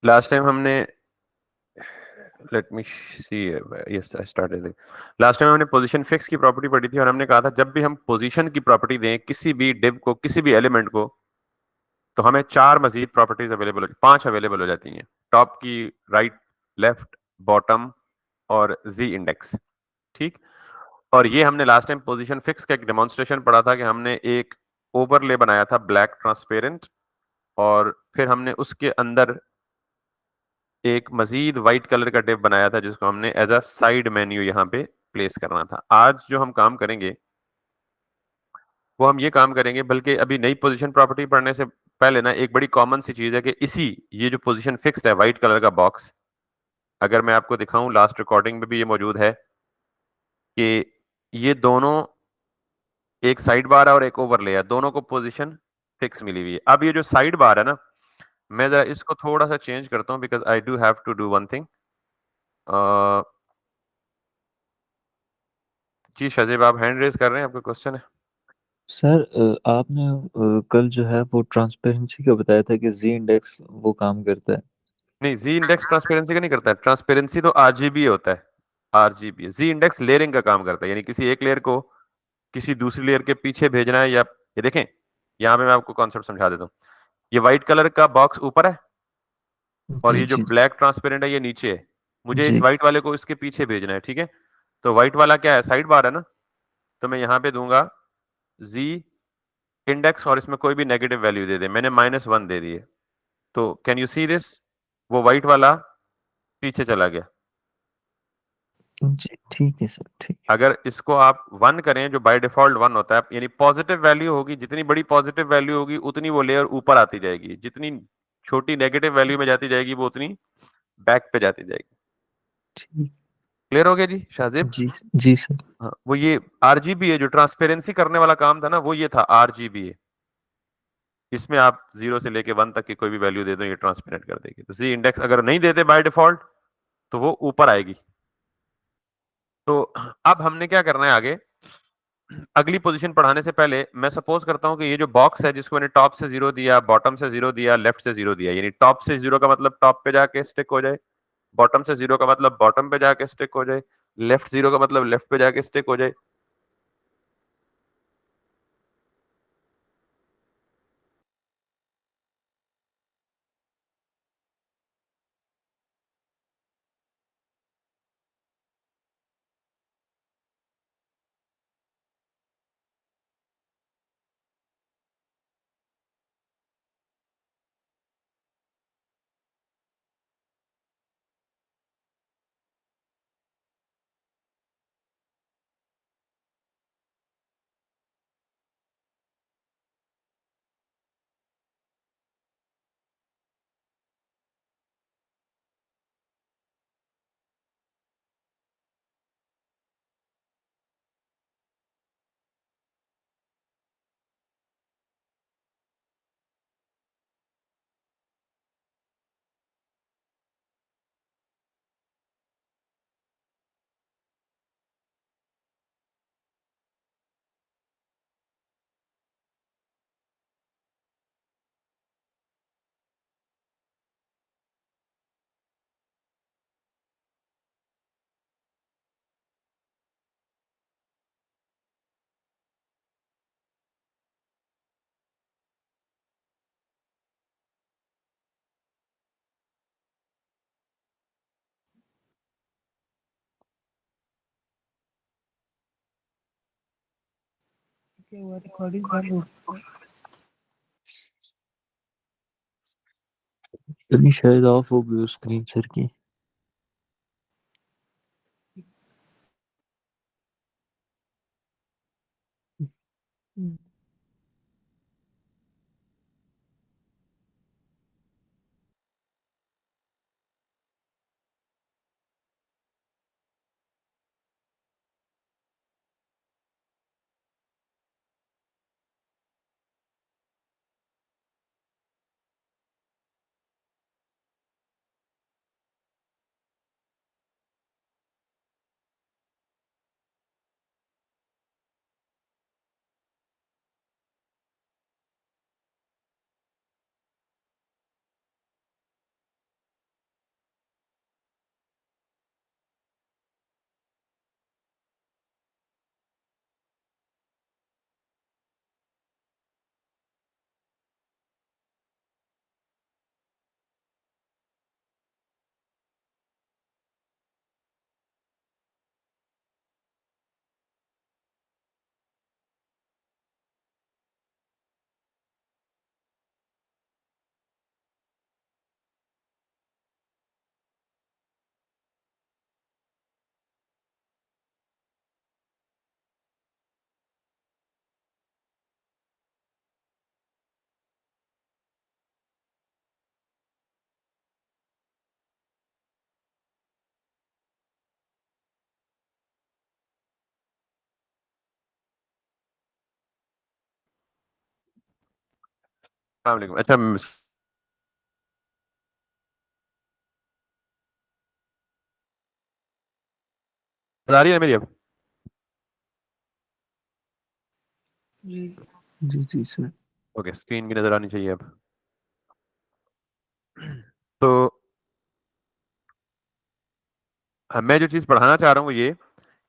Last time हमने let me see yes I started last time हमने position fix की property पढ़ी थी और हमने कहा था जब भी हम पोजीशन की प्रॉपर्टी दें किसी भी डिव को किसी भी एलिमेंट को तो हमें चार मजीद प्रॉपर्टीज अवेलेबल पांच अवेलेबल हो जाती हैं। टॉप की, राइट, लेफ्ट, बॉटम और जी इंडेक्स। ठीक। और ये हमने लास्ट टाइम पोजीशन फिक्स का एक डेमोन्स्ट्रेशन पढ़ा था कि हमने एक ओवरले बनाया था ब्लैक ट्रांसपेरेंट और फिर हमने उसके अंदर एक मजीद व्हाइट कलर का डिव बनाया था जिसको हमने एज अ साइड मेन्यू यहाँ पे प्लेस करना था। आज जो हम काम करेंगे वो हम ये काम करेंगे, बल्कि अभी नई पोजीशन प्रॉपर्टी पढ़ने से पहले ना एक बड़ी कॉमन सी चीज है कि इसी ये जो पोजीशन फिक्स्ड है व्हाइट कलर का बॉक्स, अगर मैं आपको दिखाऊं लास्ट रिकॉर्डिंग में भी ये मौजूद है कि ये दोनों एक साइड बार है और एक ओवरले है, दोनों को पोजीशन फिक्स मिली हुई है। अब ये जो साइड बार है ना, मैं जरा इसको थोड़ा सा चेंज करता हूँ because I do have to do one thing. जी शाहजेब, आप हैंड रेज कर रहे हैं, आपका क्वेश्चन है? सर आपने कल जो है वो ट्रांसपेरेंसी का बताया था कि जी इंडेक्स वो काम करता है। नहीं, जी इंडेक्स ट्रांसपेरेंसी का नहीं करता है। ट्रांसपेरेंसी तो आरजीबी होता है। आरजीबी, जी इंडेक्स लेयरिंग का काम करता है, यानी किसी एक लेयर को किसी दूसरी लेयर के पीछे भेजना है। या ये देखें, यहाँ पे मैं आपको कॉन्सेप्ट समझा देता हूँ। ये व्हाइट कलर का बॉक्स ऊपर है और जी ये जो जी ब्लैक ट्रांसपेरेंट है ये नीचे है। मुझे इस जी व्हाइट वाले को इसके पीछे भेजना है, ठीक है? तो व्हाइट वाला क्या है, साइड बार है ना, तो मैं यहाँ पे दूंगा जी इंडेक्स और इसमें कोई भी नेगेटिव वैल्यू दे दे। मैंने -1 दे दी है, तो कैन यू सी दिस, वो व्हाइट वाला पीछे चला गया। जी, ठीक है सर, ठीक है। अगर इसको आप 1 करें, जो बाय डिफॉल्ट 1 होता है, यानी पॉजिटिव वैल्यू होगी, जितनी बड़ी पॉजिटिव वैल्यू होगी उतनी वो लेयर ऊपर आती जाएगी, जितनी छोटी नेगेटिव वैल्यू में जाती जाएगी वो उतनी बैक पे जाती जाएगी। ठीक। क्लियर हो गया जी शाहजेब? जी जी सर। हाँ, वो ये आरजीबी है, जो ट्रांसपेरेंसी करने वाला काम था ना, वो ये था आरजीबी है। इसमें आप 0 से लेके 1 तक की कोई भी वैल्यू दे दो, ये ट्रांसपेरेंट कर देगी। तो जी इंडेक्स अगर नहीं देते बाय डिफॉल्ट तो वो ऊपर आएगी। तो अब हमने क्या करना है आगे, अगली पोजीशन पढ़ाने से पहले मैं सपोज करता हूं कि ये जो बॉक्स है जिसको मैंने टॉप से 0 दिया, बॉटम से 0 दिया, लेफ्ट से 0 दिया, यानी टॉप से 0 का मतलब टॉप पे जाके स्टिक हो जाए, बॉटम से 0 का मतलब बॉटम पे जाके स्टिक हो जाए, लेफ्ट 0 का मतलब लेफ्ट पे जाके स्टिक हो जाए। क्या हुआ, रिकॉर्डिंग बंद हो गई शायद, ऑफ हो गई स्क्रीन सर की। अस्सलाम वालेकुम। अच्छा आ रही है मेरी अब? जी जी जी सर। ओके, स्क्रीन भी नजर आनी चाहिए अब। तो मैं जो चीज पढ़ाना चाह रहा हूँ वो ये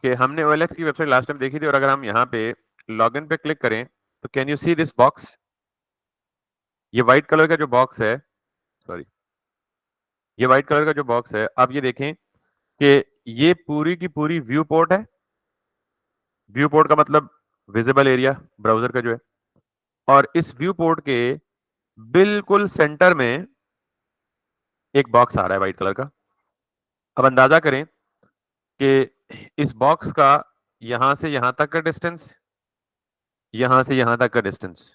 कि हमने OLX की वेबसाइट लास्ट टाइम देखी थी, और अगर हम यहाँ पे लॉगिन पे क्लिक करें तो can you see this box? ये व्हाइट कलर का जो बॉक्स है, सॉरी, ये व्हाइट कलर का जो बॉक्स है, आप ये देखें कि ये पूरी की पूरी व्यू पोर्ट है। व्यू पोर्ट का मतलब विजिबल एरिया ब्राउजर का जो है, और इस व्यू पोर्ट के बिल्कुल सेंटर में एक बॉक्स आ रहा है व्हाइट कलर का। अब अंदाजा करें कि इस बॉक्स का यहां से यहां तक का डिस्टेंस, यहां से यहां तक का डिस्टेंस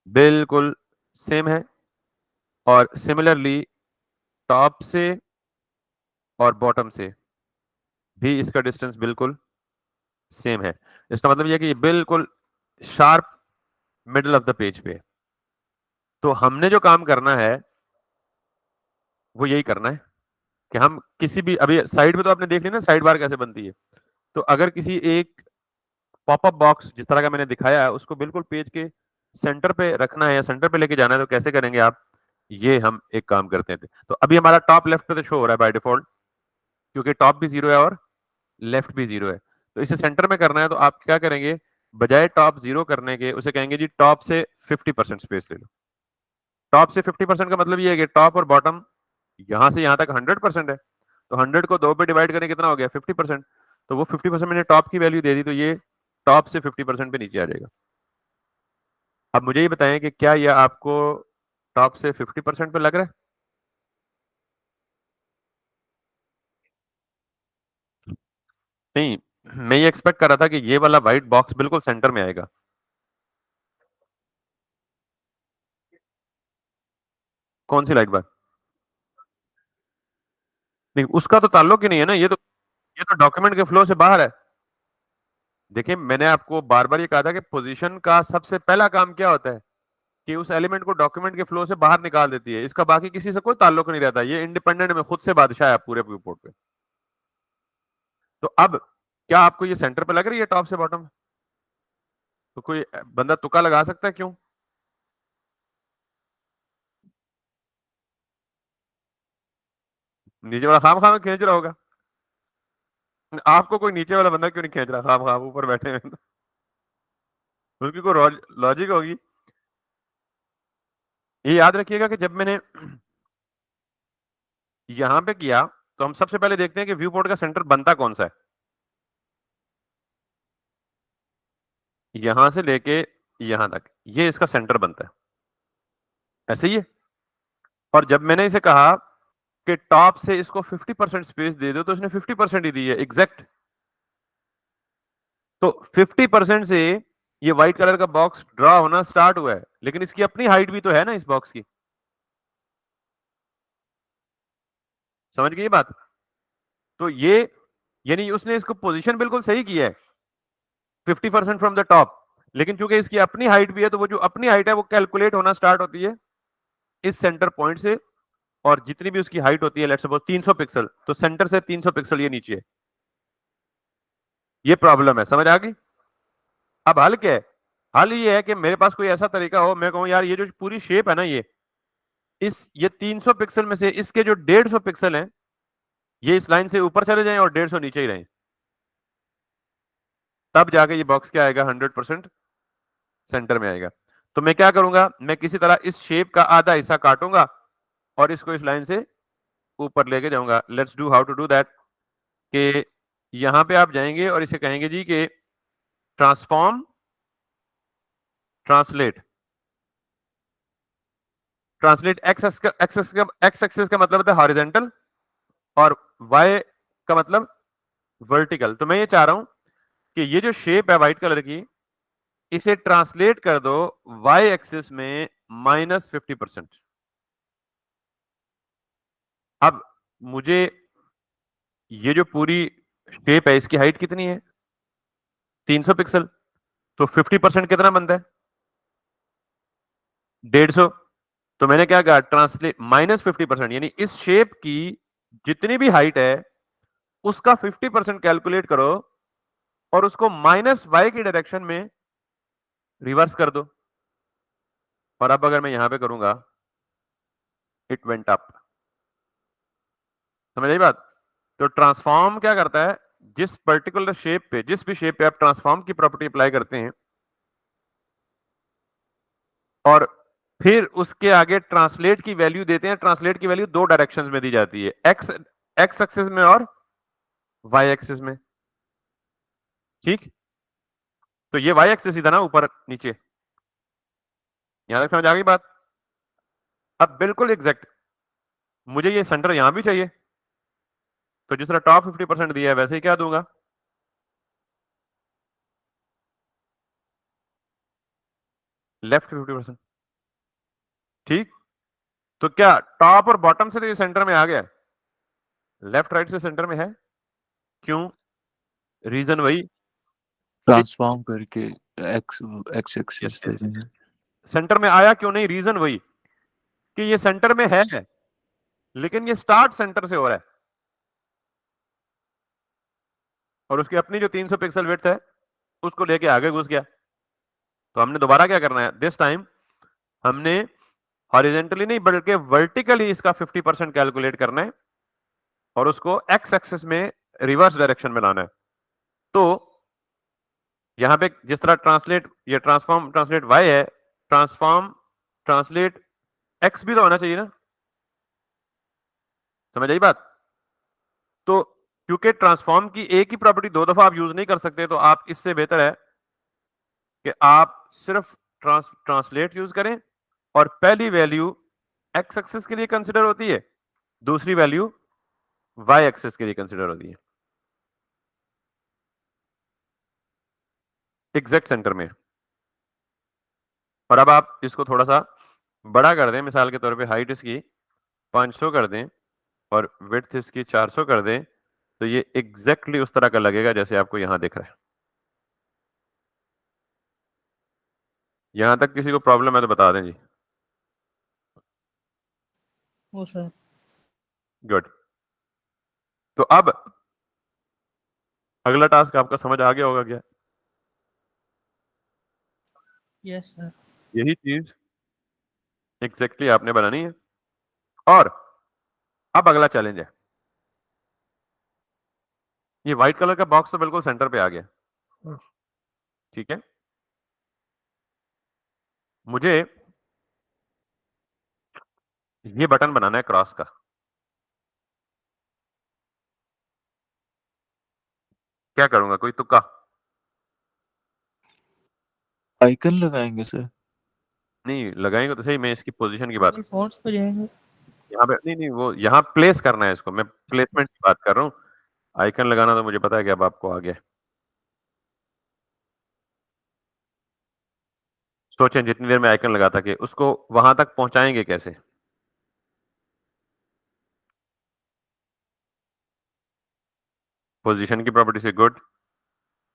बिल्कुल सेम है, और सिमिलरली टॉप से और बॉटम से भी इसका डिस्टेंस बिल्कुल सेम है। इसका मतलब यह है कि ये बिल्कुल sharp middle of the page पे है। तो हमने जो काम करना है वो यही करना है कि हम किसी भी, अभी साइड में तो आपने देख लिया ना साइड बार कैसे बनती है, तो अगर किसी एक पॉपअप बॉक्स जिस तरह का मैंने दिखाया है उसको बिल्कुल पेज के सेंटर पे रखना है या सेंटर पे लेके जाना है, तो कैसे करेंगे आप? ये हम एक काम करते हैं। तो अभी हमारा टॉप लेफ्ट पे तो शो हो रहा है बाय डिफॉल्ट, क्योंकि टॉप भी जीरो है और लेफ्ट भी जीरो है। तो इसे सेंटर में करना है, तो आप क्या करेंगे? बजाय टॉप जीरो करने के उसे कहेंगे जी टॉप से 50% स्पेस ले लो। टॉप से 50% का मतलब ये है कि टॉप और बॉटम यहां से यहां तक 100% है, तो 100 को 2 पे डिवाइड करें कितना हो गया? 50%। तो वो 50% मैंने टॉप की वैल्यू दे दी, तो ये टॉप से 50% पे नीचे आ जाएगा। अब मुझे ये बताएं कि क्या यह आपको टॉप से 50% पे लग रहा है? नहीं, मैं ये एक्सपेक्ट कर रहा था कि ये वाला व्हाइट बॉक्स बिल्कुल सेंटर में आएगा। कौन सी लाइट बार? नहीं, उसका तो ताल्लुक ही नहीं है ना, ये तो डॉक्यूमेंट के फ्लो से बाहर है। देखिए, मैंने आपको बार बार ये कहा था कि पोजीशन का सबसे पहला काम क्या होता है कि उस एलिमेंट को डॉक्यूमेंट के फ्लो से बाहर निकाल देती है। इसका बाकी किसी से कोई ताल्लुक नहीं रहता, ये इंडिपेंडेंट में खुद से बादशाह है पूरे रिपोर्ट पे। तो अब क्या आपको ये सेंटर पे लग रही है टॉप से बॉटम? तो कोई बंदा तुक्का लगा सकता है, क्यों? नीचे वाला खाम खाम खींच रहा होगा। आपको कोई नीचे वाला बंदा क्यों नहीं खींच रहा? खाम खाम ऊपर बैठे हैं। उसकी कोई लॉजिक होगी। ये याद रखिएगा कि जब मैंने यहां पे किया, तो हम सबसे पहले देखते हैं कि व्यू पोर्ट का सेंटर बनता कौन सा है। यहां से लेके यहां तक ये इसका सेंटर बनता है, ऐसे ही है। और जब मैंने इसे कहा कि टॉप से इसको 50% स्पेस दे दो, तो इसने 50% ही दी है एग्जैक्ट। तो 50% से ये व्हाइट कलर का बॉक्स ड्रॉ होना स्टार्ट हुआ है, लेकिन इसकी अपनी हाइट भी तो है ना इस बॉक्स की। समझ गई ये बात? तो ये यानी उसने इसको पोजीशन बिल्कुल सही किया है, 50% फ्रॉम द टॉप। लेकिन चूंकि इसकी अपनी हाइट भी है, तो वो जो अपनी हाइट है वो कैलकुलेट होना स्टार्ट होती है इस सेंटर पॉइंट से। और जितनी भी उसकी हाइट होती है, लेट्स सपोज 300 पिक्सल, तो सेंटर से 300 पिक्सल ये नीचे है। ये प्रॉब्लम है, समझ आ गई? अब हल क्या है? हल ये है कि मेरे पास कोई ऐसा तरीका हो, मैं कहूं यार ये जो पूरी शेप है ना, ये 300 पिक्सल में से इसके जो 150 पिक्सल हैं, ये इस लाइन से ऊपर चले जाएं और 150 नीचे ही रहें। तब जाके ये बॉक्स क्या आएगा? 100% सेंटर में आएगा। तो मैं क्या करूंगा? मैं किसी तरह इस शेप का आधा हिस्सा काटूंगा और इसको इस लाइन से ऊपर लेके जाऊंगा। Let's do how to do that. कि यहां पे आप जाएंगे और इसे कहेंगे जी कि transform translate. Translate x axis का मतलब होता है हॉरिजेंटल, और वाई का मतलब वर्टिकल। तो मैं ये चाह रहा हूं कि ये जो शेप है व्हाइट कलर की, इसे ट्रांसलेट कर दो वाई एक्सिस में -50%। अब मुझे ये जो पूरी शेप है इसकी हाइट कितनी है? 300 पिक्सल। तो 50% कितना बनता है? 150। तो मैंने क्या कहा, ट्रांसलेट -50%, यानी इस शेप की जितनी भी हाइट है उसका 50% कैलकुलेट करो और उसको -y की डायरेक्शन में रिवर्स कर दो। और अब अगर मैं यहां पे करूंगा, इट वेंट अप। समझ आई बात? तो ट्रांसफॉर्म क्या करता है, जिस पर्टिकुलर शेप पे, जिस भी शेप पे आप ट्रांसफॉर्म की प्रॉपर्टी अप्लाई करते हैं और फिर उसके आगे ट्रांसलेट की वैल्यू देते हैं, ट्रांसलेट की वैल्यू दो डायरेक्शंस में दी जाती है, एक्स एक्स एक्सिस में और वाई एक्सिस में। ठीक, तो ये वाई एक्सिस ही था ना, ऊपर नीचे। यहां तक समझ आ गई बात? अब बिल्कुल एग्जैक्ट मुझे ये सेंटर यहां भी चाहिए, तो जिस तरह टॉप 50% दिया है वैसे ही क्या दूंगा, लेफ्ट 50%। ठीक, तो क्या टॉप और बॉटम से तो ये सेंटर में आ गया, लेफ्ट राइट से सेंटर में है। क्यों? रीजन वही कि ट्रांसफॉर्म करके एक्स एक्स यस एक्सिस दे यस देंगे। सेंटर में आया क्यों नहीं, रीजन वही कि ये सेंटर में है, लेकिन ये स्टार्ट सेंटर से हो रहा है और उसकी अपनी जो 300 पिक्सल विड्थ है उसको लेके आगे घुस गया। तो हमने दोबारा क्या करना है, दिस टाइम हमने हॉरिजेंटली नहीं बल्कि वर्टिकली इसका 50% कैलकुलेट करना है और उसको एक्स एक्सिस में रिवर्स डायरेक्शन में लाना है। तो यहां पे जिस तरह ट्रांसलेट, ये ट्रांसफॉर्म ट्रांसलेट वाई है, ट्रांसफॉर्म ट्रांसलेट एक्स भी तो होना चाहिए ना। समझ आई बात? तो क्योंकि ट्रांसफॉर्म की एक ही प्रॉपर्टी दो दफा आप यूज नहीं कर सकते, तो आप इससे बेहतर है कि आप सिर्फ ट्रांसलेट यूज करें और पहली वैल्यू एक्स एक्सिस के लिए कंसिडर होती है, दूसरी वैल्यू वाई एक्सिस के लिए कंसिडर होती है, एग्जैक्ट सेंटर में। और अब आप इसको थोड़ा सा बड़ा कर दें, मिसाल के तौर पे हाइट इसकी 500 कर दें और विड्थ इसकी 400 कर दें, तो ये एग्जैक्टली उस तरह का लगेगा जैसे आपको यहां दिख रहा है। यहां तक किसी को प्रॉब्लम है तो बता दें जी। ओ सर। गुड। तो अब अगला टास्क आपका समझ आ गया होगा क्या? Yes sir. यही चीज एग्जैक्टली आपने बनानी है। और अब अगला चैलेंज है, ये व्हाइट कलर का बॉक्स तो बिल्कुल सेंटर पे आ गया, ठीक है। मुझे ये बटन बनाना है क्रॉस का। क्या करूंगा, कोई तुक्का? आइकन लगाएंगे सर। नहीं लगाएंगे तो सही, मैं इसकी पोजीशन की बात, नहीं फोर्स पे जाएंगे। यहाँ पे नहीं नहीं, वो यहाँ प्लेस करना है इसको, मैं प्लेसमेंट की बात कर रहा हूँ। आइकन लगाना तो मुझे पता है कि अब आपको आ गया। सोचें जितनी देर में आइकन लगाता कि उसको वहां तक पहुंचाएंगे कैसे। पोजीशन की प्रॉपर्टी से गुड,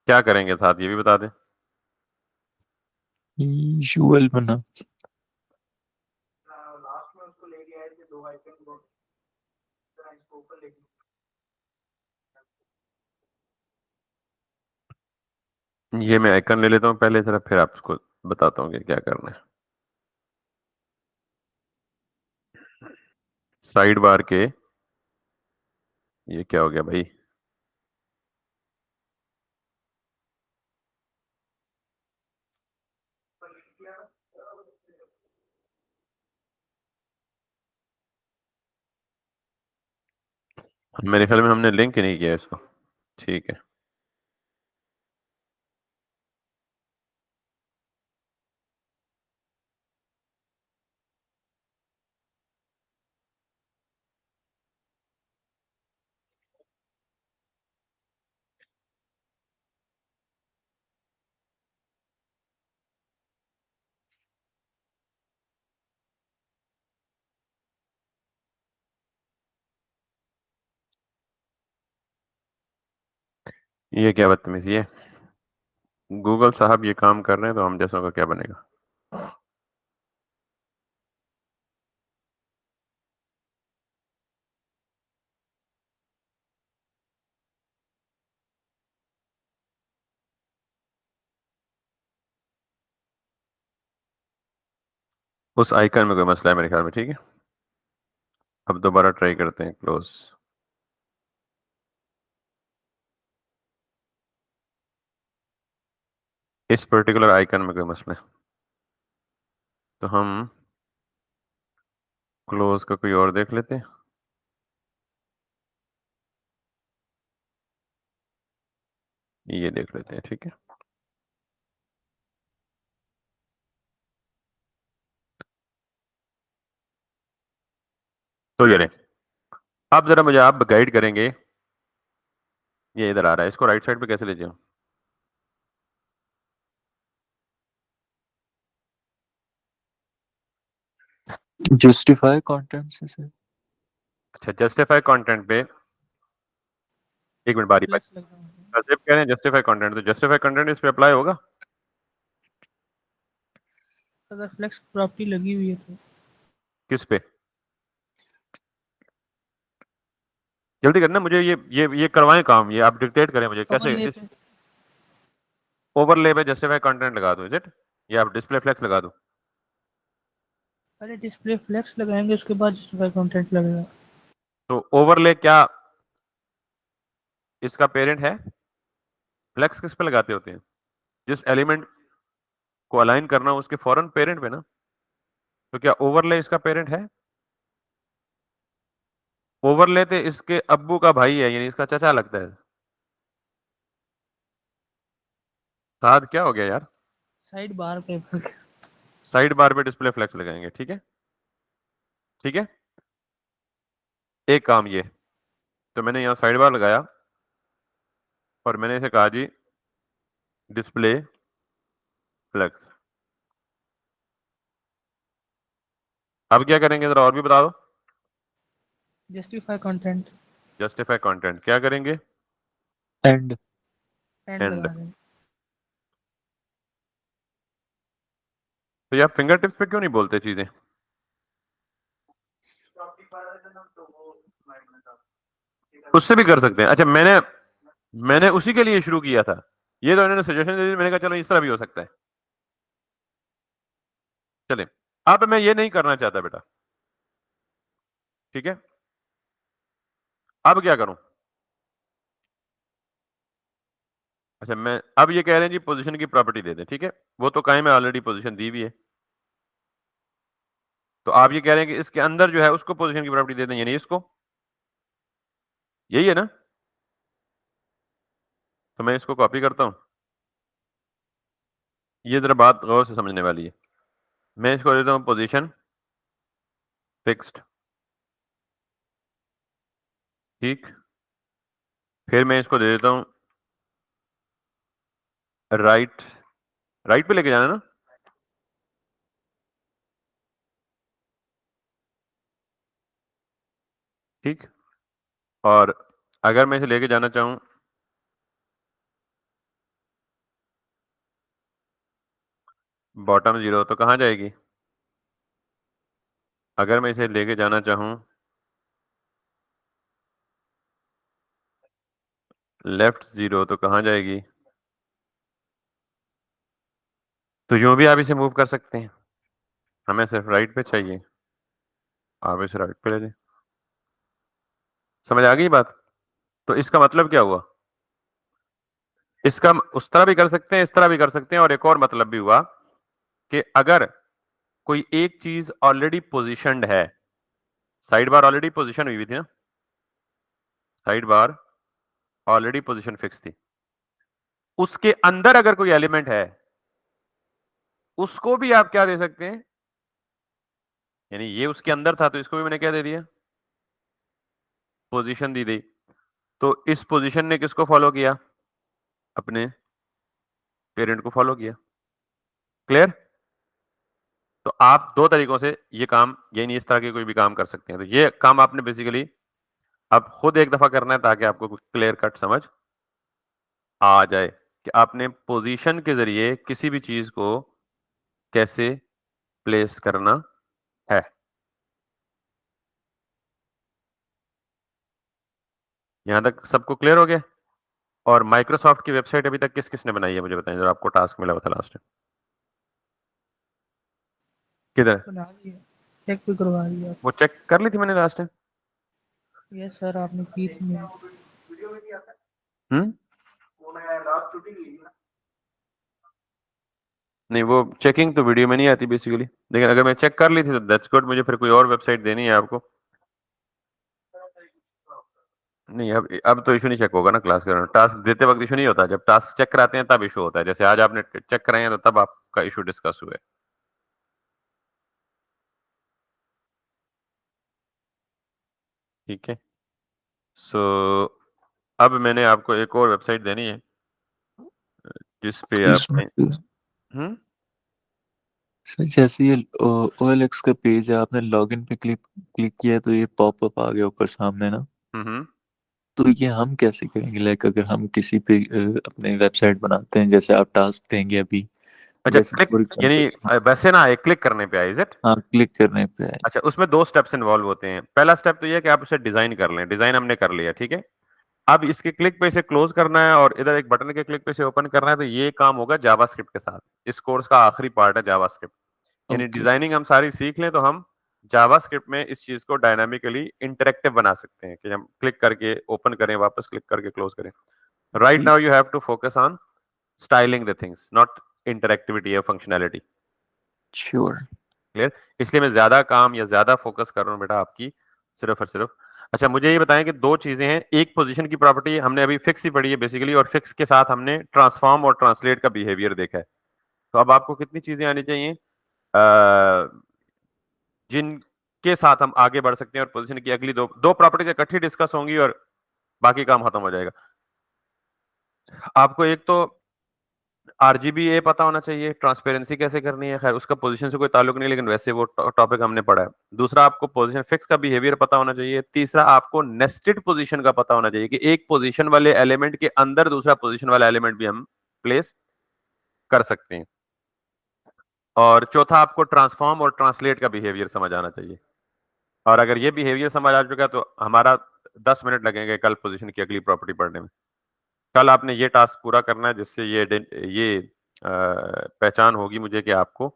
क्या करेंगे साथ ये भी बता दें। यूएल बना। लास्ट में उसको ले गया है कि दो आइकन को इसको ऊपर लेके। ये मैं आइकन ले लेता हूँ पहले जरा, फिर आपको बताता हूँ कि क्या करना है। साइड बार के, ये क्या हो गया भाई, मेरे ख्याल में हमने लिंक ही नहीं किया इसको। ठीक है, ये क्या बदतमीजी है, गूगल साहब ये काम कर रहे हैं तो हम जैसों का क्या बनेगा। उस आइकन में कोई मसला है मेरे ख्याल में, ठीक है। अब दोबारा ट्राई करते हैं क्लोज। इस पर्टिकुलर आइकन में कोई मसला है तो हम क्लोज का कोई और देख लेते हैं। ये देख लेते हैं, ठीक है। तो ये ले, आप जरा मुझे आप गाइड करेंगे, ये इधर आ रहा है, इसको राइट साइड पे कैसे ले जाऊं? जस्टिफाई कंटेंट से सर। अच्छा, जस्टिफाई कंटेंट पे एक मिनट, बारी फ्लेक्स बारी। लगा हुआ है। जब कह रहे हैं जस्टिफाई कंटेंट, तो जस्टिफाई कंटेंट इस पे अप्लाई होगा? अगर फ्लेक्स प्रॉपर्टी लगी हुई है तो किस पे? जल्दी करना, मुझे ये करवाएं काम, ये आप डिक्टेट करें मुझे कैसे। ओवरले इस पे ओवरले पे जस्टिफाई कंटेंट लगा दूं, इज इट? या आप डिस्प्ले फ्लेक्स लगा दूं? पहले डिस्प्ले फ्लेक्स लगाएंगे, उसके बाद जस्टिफाई कंटेंट लगेगा। तो ओवरले क्या इसका पेरेंट है? फ्लेक्स किस पे लगाते होते हैं? जिस एलिमेंट को अलाइन करना हो उसके फौरन पेरेंट पे ना। तो क्या ओवरले इसका पेरेंट है? ओवरले तो इसके अब्बू का भाई है, यानी इसका चाचा लगता है। साद क्या हो गया यार? साइड बार पे साइड बार पे डिस्प्ले फ्लेक्स लगाएंगे, ठीक है, ठीक है। एक काम ये, तो मैंने यहां साइड बार लगाया और मैंने इसे कहा जी डिस्प्ले फ्लेक्स। अब क्या करेंगे जरा और भी बता दो। जस्टिफाई कंटेंट जस्टिफाई कंटेंट क्या करेंगे? And and and. लगा देंगे। तो यार फिंगर टिप्स पे क्यों नहीं बोलते चीजें? उससे भी कर सकते हैं। अच्छा, मैंने उसी के लिए शुरू किया था, ये तो इन्होंने सजेशन दे दी, मैंने कहा चलो इस तरह भी हो सकता है। चले, अब मैं ये नहीं करना चाहता बेटा, ठीक है। अब क्या करूं? अच्छा, मैं अब ये कह रहे हैं जी पोजीशन की प्रॉपर्टी दे दें, ठीक है। वो तो कायम है, ऑलरेडी पोजीशन दी हुई है। तो आप ये कह रहे हैं कि इसके अंदर जो है उसको पोजीशन की प्रॉपर्टी दे दें, यानी इसको, यही है ना? तो मैं इसको कॉपी करता हूं। ये जरा बात गौर से समझने वाली है। मैं इसको देता हूं पोजीशन फिक्स्ड, ठीक। फिर मैं इसको दे देता हूं राइट, राइट पे लेके जाना ना, ठीक। और अगर मैं इसे लेके जाना चाहूं बॉटम 0, तो कहां जाएगी? अगर मैं इसे लेके जाना चाहूं लेफ्ट 0, तो कहां जाएगी? तो यूं भी आप इसे मूव कर सकते हैं, हमें सिर्फ राइट पे चाहिए, आप इसे राइट पे ले जाए। समझ आ गई बात? तो इसका मतलब क्या हुआ? इसका उस तरह भी कर सकते हैं, इस तरह भी कर सकते हैं, और एक और मतलब भी हुआ कि अगर कोई एक चीज ऑलरेडी पोजिशनड है, साइड बार ऑलरेडी पोजिशन हुई थी ना, side bar already position fix थी, उसके अंदर अगर कोई एलिमेंट है उसको भी आप क्या दे सकते हैं, यानी ये उसके अंदर था तो इसको भी मैंने क्या दे दिया, पोजीशन दी गई। तो इस पोजीशन ने किसको फॉलो किया? अपने पेरेंट को फॉलो किया। क्लियर? तो आप दो तरीकों से ये काम, यानी इस तरह के कोई भी काम कर सकते हैं। तो ये काम आपने बेसिकली अब खुद एक दफा करना है ताकि आपको कुछ क्लियर कट समझ आ जाए कि आपने पोजीशन के जरिए किसी भी चीज को कैसे प्लेस करना है। यहां तक सबको क्लियर हो गया? और माइक्रोसॉफ्ट की वेबसाइट अभी तक किस किसने बनाई है मुझे बताएं, जरा आपको टास्क मिला हुआ था लास्ट टाइम। किधर? बना लिया, चेक भी करवा लिया। वो चेक कर ली थी मैंने लास्ट टाइम। यस सर, आपने की थी मेरी। वीडियो में नहीं आता। वो मैं लास्ट छुट्टी की थी ना। नहीं, वो चेकिंग तो वीडियो में नहीं आती बेसिकली, लेकिन अगर मैं चेक कर ली थी तो दैट्स गुड। मुझे फिर कोई और वेबसाइट देनी है आपको। नहीं, अब तो इशू नहीं चेक होगा ना क्लास के दौरान। टास्क देते वक्त इशू नहीं होता, जब टास्क चेक कराते हैं तब इशू होता है। जैसे आज आपने चेक कराए हैं तो तब आपका इशू डिस्कस हुआ है। ठीक है, सो अब मैंने आपको एक और वेबसाइट देनी है जिस पे आपने हम्म सर जैसे ये OLX का पेज है, आपने लॉगिन पे क्लिक क्लिक किया तो ये पॉपअप आ गया ऊपर सामने ना। हम्म तो ये हम कैसे करेंगे? लाइक अगर हम किसी पे अपने वेबसाइट बनाते हैं, जैसे आप टास्क देंगे अभी, अच्छा, वैसे क्लिक फॉर यानी एग्जाम्पल। वैसे ना एक क्लिक करने पे है, इज इट? हाँ, क्लिक करने पे है। अच्छा, उसमें दो स्टेप्स इन्वॉल्व होते हैं। पहला स्टेप तो ये है कि आप उसे डिजाइन कर लें। डिजाइन हमने कर लिया, ठीक है। अब इसके क्लिक पे इसे क्लोज करना है और इधर एक बटन के क्लिक पे इसे ओपन करना है। तो ये काम होगा जावास्क्रिप्ट के साथ। इस कोर्स का आखिरी पार्ट है जावास्क्रिप्ट। यानी ओके। डिजाइनिंग हम सारी सीख लें तो हम जावास्क्रिप्ट में इस चीज को डायनामिकली इंटरेक्टिव बना सकते हैं कि हम क्लिक करके ओपन करें, वापस क्लिक करके क्लोज करें। Right now you have to focus on styling the things, not interactivity या फंक्शनैलिटी। श्योर। क्लियर? इसलिए मैं ज्यादा काम या ज्यादा फोकस कर रहा हूँ बेटा आपकी, सिर्फ और सिर्फ। अच्छा, मुझे ये बताएं कि दो चीजें हैं। एक पोजीशन की प्रॉपर्टी हमने अभी फिक्स ही पढ़ी है बेसिकली, और फिक्स के साथ हमने ट्रांसफॉर्म और ट्रांसलेट का बिहेवियर देखा है। तो अब आपको कितनी चीजें आनी चाहिए जिनके साथ हम आगे बढ़ सकते हैं, और पोजीशन की अगली दो दो प्रॉपर्टीज इकट्ठी डिस्कस होंगी और बाकी काम खत्म हो जाएगा। आपको एक तो RGBA पता होना चाहिए, ट्रांसपेरेंसी कैसे करनी है। खैर, उसका पोजीशन से कोई ताल्लुक नहीं, लेकिन वैसे वो टॉपिक हमने पढ़ा है। दूसरा, आपको पोजीशन फिक्स का बिहेवियर पता होना चाहिए। तीसरा, आपको नेस्टेड पोजीशन का पता होना चाहिए कि एक पोजीशन वाले एलिमेंट के अंदर दूसरा पोजीशन वाला एलिमेंट भी हम प्लेस कर सकते हैं। और चौथा, आपको ट्रांसफॉर्म और ट्रांसलेट का बिहेवियर समझ आना चाहिए। और अगर ये बिहेवियर समझ आ चुका है तो हमारा 10 मिनट लगेंगे कल पोजीशन की अगली प्रॉपर्टी पढ़ने में। कल आपने ये टास्क पूरा करना है, जिससे ये पहचान होगी मुझे कि आपको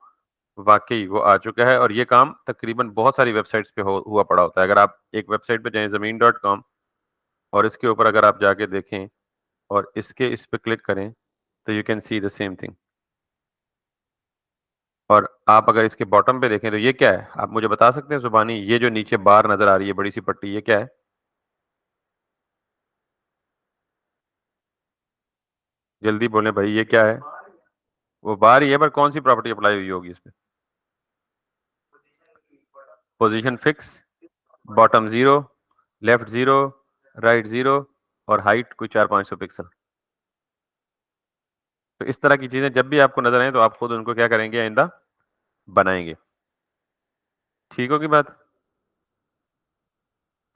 वाकई वो आ चुका है। और ये काम तकरीबन बहुत सारी वेबसाइट्स पे हुआ पड़ा होता है। अगर आप एक वेबसाइट पे जाएं ज़मीन.com, और इसके ऊपर अगर आप जाके देखें और इस पे क्लिक करें तो you can see the same thing. और आप अगर इसके बॉटम पे देखें तो ये क्या है, आप मुझे बता सकते हैं जुबानी? ये जो नीचे बार नजर आ रही है, बड़ी सी पट्टी, ये क्या है? जल्दी बोलें भाई, ये क्या है? वो बार ही है, पर कौन सी प्रॉपर्टी अप्लाई हुई होगी इसमें? Position fix, bottom 0, left 0, right 0, और हाइट कोई 400-500 पिक्सल। तो इस तरह की चीजें जब भी आपको नजर आए तो आप खुद उनको क्या करेंगे, आइंदा बनाएंगे। ठीक होगी बात?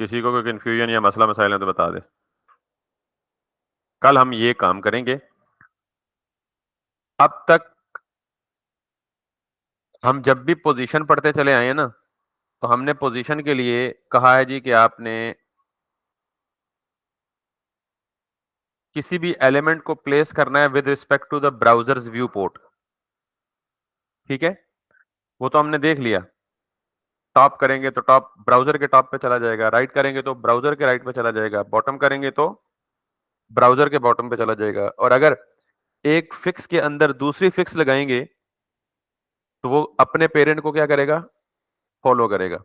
किसी को कोई कंफ्यूजन या मसला मसाइल है तो बता दे। कल हम ये काम करेंगे। अब तक हम जब भी पोजीशन पढ़ते चले आए हैं ना, तो हमने पोजीशन के लिए कहा है जी कि आपने किसी भी एलिमेंट को प्लेस करना है with respect to the browsers view port. ठीक है, वो तो हमने देख लिया। टॉप करेंगे तो टॉप ब्राउजर के टॉप पे चला जाएगा, राइट करेंगे तो ब्राउजर के राइट पे चला जाएगा, बॉटम करेंगे तो ब्राउजर के बॉटम पे चला जाएगा। और अगर एक फिक्स के अंदर दूसरी फिक्स लगाएंगे तो वो अपने पेरेंट को क्या करेगा, फॉलो करेगा।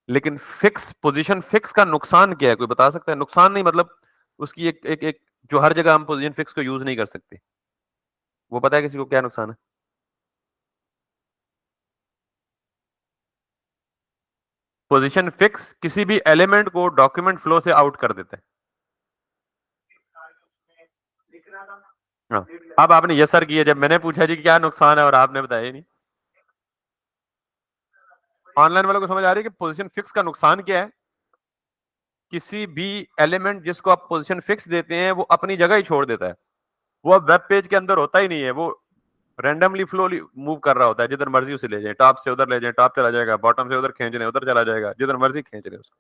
लेकिन फिक्स पोजीशन फिक्स का नुकसान क्या है, कोई बता सकता है? नुकसान नहीं मतलब उसकी एक जो हर जगह हम पोजीशन फिक्स को यूज नहीं कर सकते, वो पता है किसी को क्या नुकसान है? पोजीशन फिक्स किसी भी एलिमेंट को डॉक्यूमेंट फ्लो से आउट कर देता है। हाँ, अब आपने यस सर किया जब मैंने पूछा जी क्या नुकसान है और आपने बताया ही नहीं। ऑनलाइन वालों को समझ आ रही है कि पोजीशन फिक्स का नुकसान क्या है? किसी भी एलिमेंट जिसको आप पोजीशन फिक्स देते हैं वो अपनी जगह ही छोड़ देता है। वो अब वेब पेज के अंदर होता ही नहीं है, वो रैंडमली फ्लो मूव कर रहा होता है। जिधर मर्जी उसे ले जाए, टॉप से उधर ले जाए, टॉप चला जाएगा, बॉटम से उधर खींच रहे उधर चला जाएगा, जिधर मर्जी खींच रहे उसको।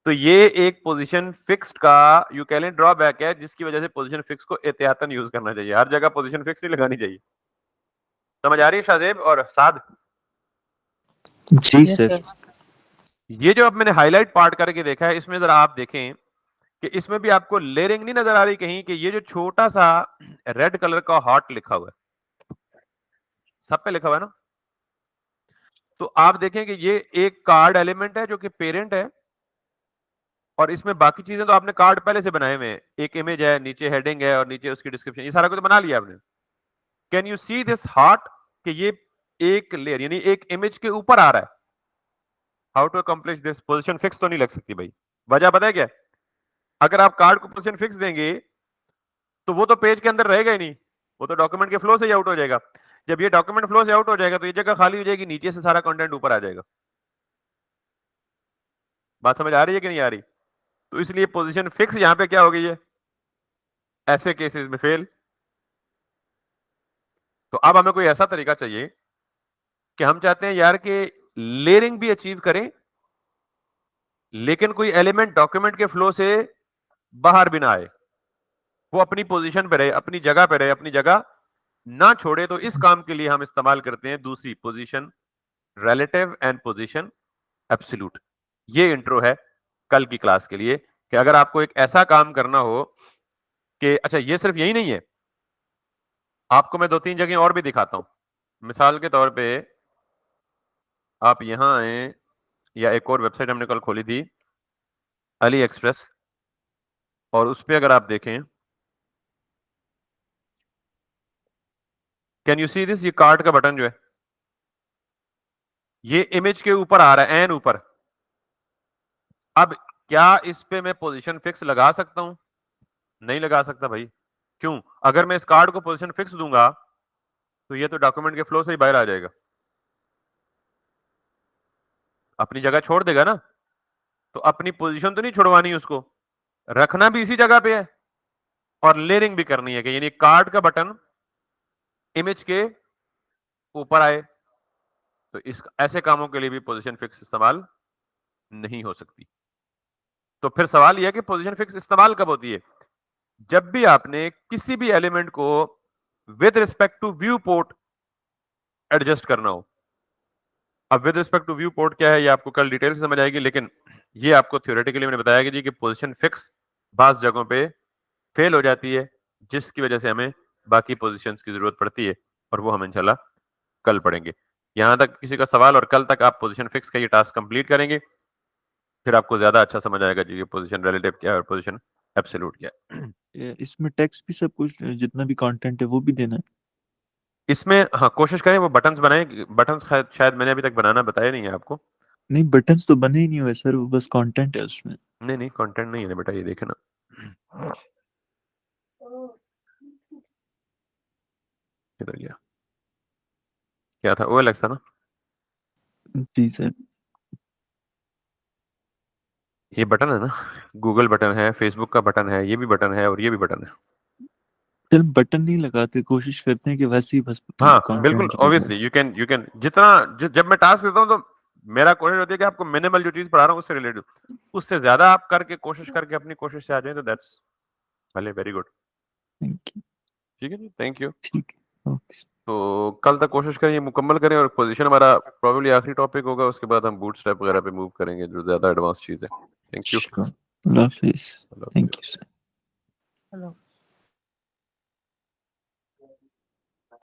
तो ये एक पोजीशन फिक्स्ड का यू कैन ड्रॉबैक है, जिसकी वजह से पोजीशन फिक्स को एहतियातन यूज करना चाहिए। हर जगह पोजीशन फिक्स नहीं लगानी चाहिए। समझ आ रही है शाहजेब और साद? जी Yes, सर। sir. ये जो अब मैंने हाईलाइट पार्ट करके देखा है, इसमें जरा आप देखें कि इसमें भी आपको लेयरिंग नहीं नजर आ रही कहीं कि ये जो छोटा सा रेड कलर का हॉट लिखा हुआ है, सब पे लिखा हुआ है ना, तो आप देखें कि ये एक कार्ड एलिमेंट है जो कि पेरेंट है, और इसमें बाकी चीजें तो आपने कार्ड पहले से बनाए हुए हैं, एक इमेज है, नीचे हेडिंग है और नीचे उसकी डिस्क्रिप्शन, ये सारा कुछ तो बना लिया आपने। Can you see this heart कि ये एक लेयर यानी एक इमेज के ऊपर आ रहा है। How to accomplish this? Position fix तो नहीं लग सकती भाई। वजह पता है क्या? अगर आप कार्ड को पोजीशन फिक्स देंगे तो वो तो पेज के अंदर रहेगा ही नहीं, वो तो डॉक्यूमेंट के फ्लो से ही आउट हो जाएगा। जब ये डॉक्यूमेंट फ्लो से आउट हो जाएगा तो ये जगह खाली हो जाएगी, नीचे से सारा कंटेंट ऊपर आ जाएगा। बात समझ आ रही है कि नहीं आ रही? तो इसलिए पोजीशन फिक्स यहां पे क्या हो गई है, ऐसे केसेस में फेल। तो अब हमें कोई ऐसा तरीका चाहिए कि हम चाहते हैं यार कि लेयरिंग भी अचीव करें, लेकिन कोई एलिमेंट डॉक्यूमेंट के फ्लो से बाहर भी ना आए, वो अपनी पोजीशन पे रहे, अपनी जगह पे रहे, अपनी जगह ना छोड़े। तो इस काम के लिए हम इस्तेमाल करते हैं दूसरी position relative and position absolute. ये इंट्रो है कल की क्लास के लिए कि अगर आपको एक ऐसा काम करना हो कि अच्छा ये सिर्फ यही नहीं है, आपको मैं 2-3 जगह और भी दिखाता हूं। मिसाल के तौर पे आप यहां आए, या एक और वेबसाइट हमने कल खोली थी अली एक्सप्रेस, और उस पे अगर आप देखें, कैन यू सी दिस? ये कार्ड का बटन जो है ये इमेज के ऊपर आ रहा है, एन ऊपर। अब क्या इस पे मैं पोजीशन फिक्स लगा सकता हूं? नहीं लगा सकता भाई। क्यों? अगर मैं इस कार्ड को पोजीशन फिक्स दूंगा तो ये तो डॉक्यूमेंट के फ्लो से ही बाहर आ जाएगा, अपनी जगह छोड़ देगा ना। तो अपनी पोजीशन तो नहीं छुड़वानी उसको, रखना भी इसी जगह पे है, और लेयरिंग भी करनी है कि यानी कार्ड का बटन इमेज के ऊपर आए। तो इस ऐसे कामों के लिए भी पोजीशन फिक्स इस्तेमाल नहीं हो सकती। तो फिर सवाल यह है कि पोजीशन फिक्स इस्तेमाल कब होती है? जब भी आपने किसी भी एलिमेंट को with respect to view port adjust करना हो। अब with respect to view port क्या है ये आपको कल डिटेल से समझ आएगी, लेकिन ये आपको थ्योरेटिकली मैंने बताया कि जी कि पोजीशन फिक्स बास जगहों पे फेल हो जाती है, जिसकी वजह से हमें बाकी पोजीशंस की जरूरत पड़ती है, और वो हम इंशाल्लाह कल पढ़ेंगे। यहां तक किसी का सवाल? और कल तक आप पोजीशन फिक्स का ये टास्क कंप्लीट करेंगे, फिर आपको ज्यादा अच्छा समझ आएगा जी ये पोजीशन रिलेटिव क्या है और पोजीशन एब्सोल्यूट क्या है। इसमें टेक्स्ट भी सब कुछ जितना भी कंटेंट है वो भी देना है। इसमें हाँ कोशिश करें वो बटन्स बनाएं। बटन्स शायद मैंने अभी तक बनाना बताया नहीं है आपको। नहीं बटन्स तो बने ही नहीं हुए सर, वो बस कंटेंट है उसमें। नहीं नहीं कंटेंट नहीं है ना बेटा, ये देखे ना, किधर गया? क्या था? OLX था ना? जी सर। ये बटन है ना, गूगल बटन है, फेसबुक का बटन है, ये भी बटन है और ये भी बटन है। सर बटन नहीं लगाते, कोशिश करते हैं कि वैसे ही बस हाँ बिल्कुल, कंटेंट ऑब्वियसली यू कैन जितना जब मैं टास्क देता हूँ तो मेरा कोशिश होती है कि आपको मिनिमल जो चीज पढ़ा रहा हूँ उससे रिलेटेड, उससे ज्यादा आप करके कोशिश करके अपनी कोशिश से आ जाए तो दैट्स भले वेरी गुड। Thank you. ठीक है जी, थैंक यू। ठीक है, ओके सर। तो कल तक कोशिश करें ये मुकम्मल करें, और पोजीशन हमारा प्रोबेबली आखिरी टॉपिक होगा, उसके बाद हम बूटस्ट्रैप वगैरह पे मूव करेंगे जो ज्यादा एडवांस चीज है। Thank you. अल्लाह हाफिज़। Thank you sir. Hello.